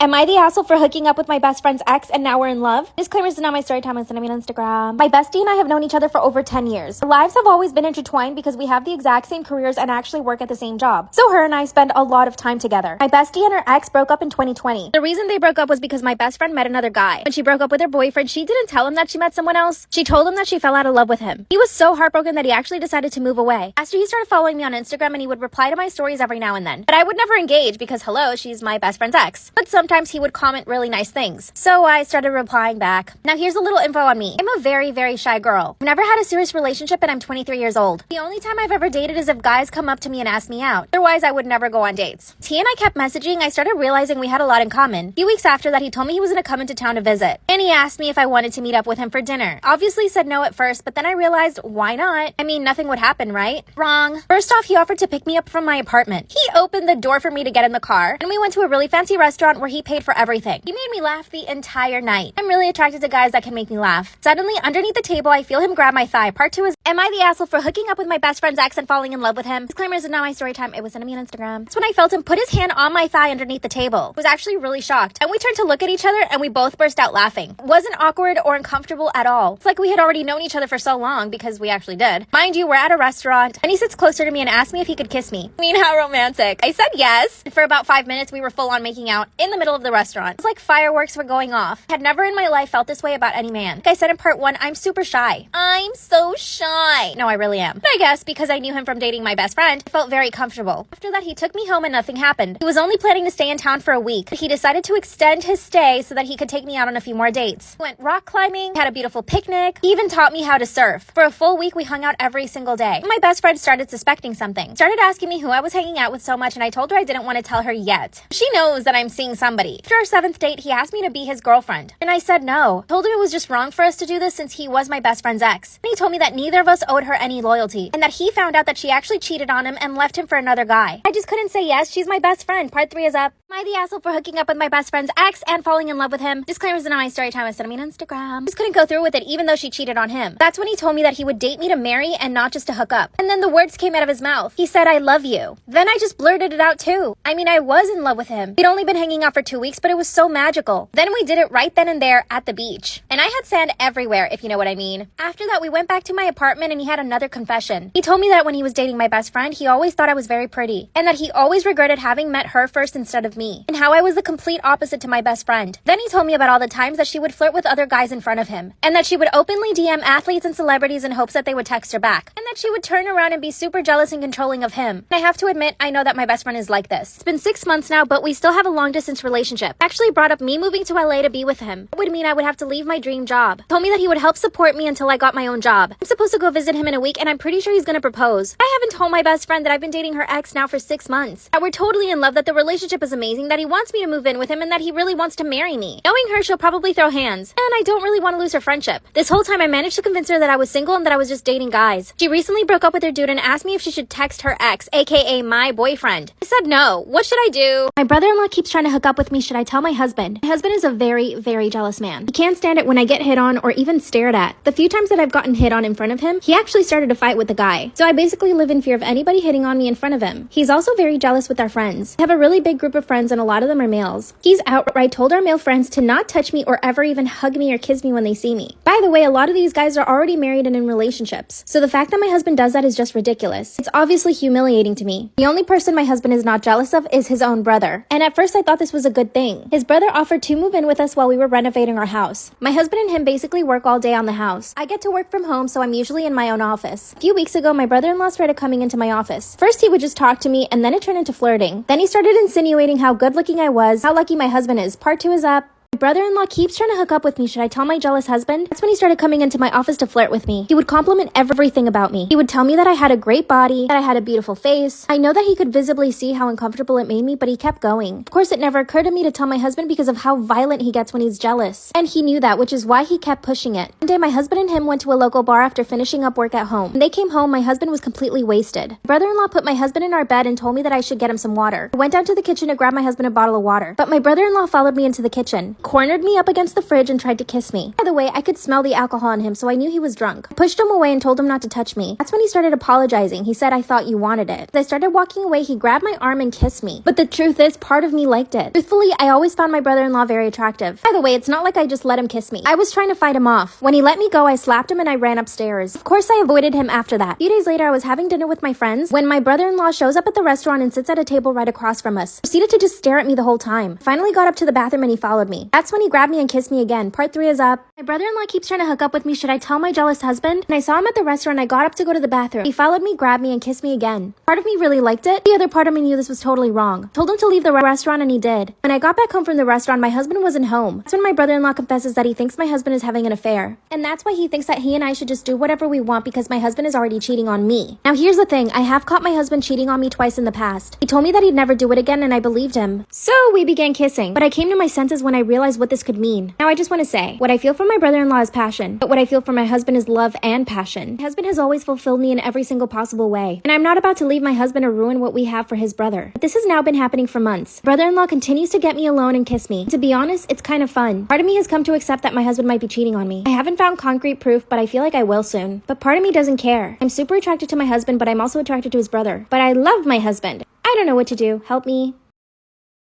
Am I the asshole for hooking up with my best friend's ex and now we're in love? Disclaimers are not my story time on Instagram. My bestie and I have known each other for over 10 years. Our lives have always been intertwined because we have the exact same careers and actually work at the same job. So her and I spend a lot of time together. My bestie and her ex broke up in 2020. The reason they broke up was because my best friend met another guy. When she broke up with her boyfriend, she didn't tell him that she met someone else. She told him that she fell out of love with him. He was so heartbroken that he actually decided to move away. After he started following me on Instagram and he would reply to my stories every now and then. But I would never engage because hello, she's my best friend's ex. But sometimes he would comment really nice things. So I started replying back. Now here's a little info on me. I'm a very, very shy girl. I've never had a serious relationship and I'm 23 years old. The only time I've ever dated is if guys come up to me and ask me out. Otherwise, I would never go on dates. He and I kept messaging. I started realizing we had a lot in common. A few weeks after that, he told me he was going to come into town to visit. And he asked me if I wanted to meet up with him for dinner. Obviously said no at first, but then I realized why not? I mean, nothing would happen, right? Wrong. First off, he offered to pick me up from my apartment. He opened the door for me to get in the car and we went to a really fancy restaurant where he paid for everything. He made me laugh the entire night. I'm really attracted to guys that can make me laugh. Suddenly, underneath the table, I feel him grab my thigh. Part 2 is, am I the asshole for hooking up with my best friend's ex and falling in love with him? Disclaimers are not my story time. It was sent to me on Instagram. That's when I felt him put his hand on my thigh underneath the table. I was actually really shocked. And we turned to look at each other and we both burst out laughing. It wasn't awkward or uncomfortable at all. It's like we had already known each other for so long because we actually did. Mind you, we're at a restaurant and he sits closer to me and asked me if he could kiss me. I mean, how romantic. I said yes. And for about 5 minutes, we were full on making out in the middle of the restaurant. It's like fireworks were going off. I had never in my life felt this way about any man. Like I said in part 1, I'm super shy. I'm so shy. No, I really am. But I guess because I knew him from dating my best friend, I felt very comfortable. After that, he took me home and nothing happened. He was only planning to stay in town for a week, but he decided to extend his stay so that he could take me out on a few more dates. We went rock climbing, had a beautiful picnic. He even taught me how to surf. For a full week, we hung out every single day. My best friend started suspecting something. Started asking me who I was hanging out with so much, and I told her I didn't want to tell her yet. She knows that I'm seeing somebody. After our 7th date, he asked me to be his girlfriend. And I said no. Told him it was just wrong for us to do this since he was my best friend's ex. And he told me that neither of us owed her any loyalty. And that he found out that she actually cheated on him and left him for another guy. I just couldn't say yes. She's my best friend. Part 3 is up. Am I the asshole for hooking up with my best friend's ex and falling in love with him? Disclaimers are not my story time. I sent me on Instagram. Just couldn't go through with it even though she cheated on him. That's when he told me that he would date me to marry and not just to hook up. And then the words came out of his mouth. He said, I love you. Then I just blurted it out too. I mean, I was in love with him. We'd only been hanging out for 2 weeks, but it was so magical. Then we did it right then and there at the beach. And I had sand everywhere, if you know what I mean. After that, we went back to my apartment and he had another confession. He told me that when he was dating my best friend, he always thought I was very pretty. And that he always regretted having met her first instead of me. And how I was the complete opposite to my best friend. Then he told me about all the times that she would flirt with other guys in front of him. And that she would openly DM athletes and celebrities in hopes that they would text her back. And that she would turn around and be super jealous and controlling of him. And I have to admit, I know that my best friend is like this. It's been 6 months now, but we still have a long distance relationship. Actually brought up me moving to LA to be with him. That would mean I would have to leave my dream job. Told me that he would help support me until I got my own job. I'm supposed to go visit him in a week and I'm pretty sure he's gonna propose. I haven't told my best friend that I've been dating her ex now for 6 months. That we're totally in love, that the relationship is amazing, that he wants me to move in with him and that he really wants to marry me. Knowing her, she'll probably throw hands. And I don't really want to lose her friendship. This whole time I managed to convince her that I was single and that I was just dating guys. She recently broke up with her dude and asked me if she should text her ex, aka my boyfriend. I said no. What should I do? My brother-in-law keeps trying to hook up with me. Should I tell my husband? My husband is a very, very jealous man. He can't stand it when I get hit on or even stared at. The few times that I've gotten hit on in front of him, he actually started a fight with the guy. So I basically live in fear of anybody hitting on me in front of him. He's also very jealous with our friends. I have a really big group of friends and a lot of them are males. He's outright told our male friends to not touch me or ever even hug me or kiss me when they see me. By the way, a lot of these guys are already married and in relationships. So the fact that my husband does that is just ridiculous. It's obviously humiliating to me. The only person my husband is not jealous of is his own brother. And at first I thought this was a good thing. His brother offered to move in with us while we were renovating our house. My husband and him basically work all day on the house. I get to work from home, so I'm usually in my own office. A few weeks ago, my brother-in-law started coming into my office. First, he would just talk to me, and then it turned into flirting. Then he started insinuating how good looking I was, how lucky my husband is. Part 2 is up. My brother-in-law keeps trying to hook up with me. Should I tell my jealous husband? That's when he started coming into my office to flirt with me. He would compliment everything about me. He would tell me that I had a great body, that I had a beautiful face. I know that he could visibly see how uncomfortable it made me, but he kept going. Of course, it never occurred to me to tell my husband because of how violent he gets when he's jealous. And he knew that, which is why he kept pushing it. One day, my husband and him went to a local bar after finishing up work at home. When they came home, my husband was completely wasted. My brother-in-law put my husband in our bed and told me that I should get him some water. I went down to the kitchen to grab my husband a bottle of water, but my brother-in-law followed me into the kitchen. cornered me up against the fridge and tried to kiss me. By the way, I could smell the alcohol on him, so I knew he was drunk. I pushed him away and told him not to touch me. That's when he started apologizing. He said, "I thought you wanted it." As I started walking away, he grabbed my arm and kissed me. But the truth is, part of me liked it. Truthfully, I always found my brother-in-law very attractive. By the way, it's not like I just let him kiss me. I was trying to fight him off. When he let me go, I slapped him and I ran upstairs. Of course, I avoided him after that. A few days later, I was having dinner with my friends when my brother-in-law shows up at the restaurant and sits at a table right across from us. Proceeded to just stare at me the whole time. Finally got up to the bathroom and he followed me. That's when he grabbed me and kissed me again. Part 3 is up. My brother-in-law keeps trying to hook up with me. Should I tell my jealous husband? And I saw him at the restaurant. I got up to go to the bathroom. He followed me, grabbed me, and kissed me again. Part of me really liked it. The other part of me knew this was totally wrong. Told him to leave the restaurant and he did. When I got back home from the restaurant, my husband wasn't home. That's when my brother-in-law confesses that he thinks my husband is having an affair. And that's why he thinks that he and I should just do whatever we want because my husband is already cheating on me. Now here's the thing. I have caught my husband cheating on me twice in the past. He told me that he'd never do it again and I believed him. So we began kissing. But I came to my senses when I realized what this could mean. Now I just want to say, what I feel for my brother-in-law is passion. But what I feel for my husband is love and passion. My husband has always fulfilled me in every single possible way. And I'm not about to leave my husband or ruin what we have for his brother. But this has now been happening for months. Brother-in-law continues to get me alone and kiss me. To be honest, it's kind of fun. Part of me has come to accept that my husband might be cheating on me. I haven't found concrete proof, but I feel like I will soon. But part of me doesn't care. I'm super attracted to my husband, but I'm also attracted to his brother. But I love my husband. I don't know what to do. Help me.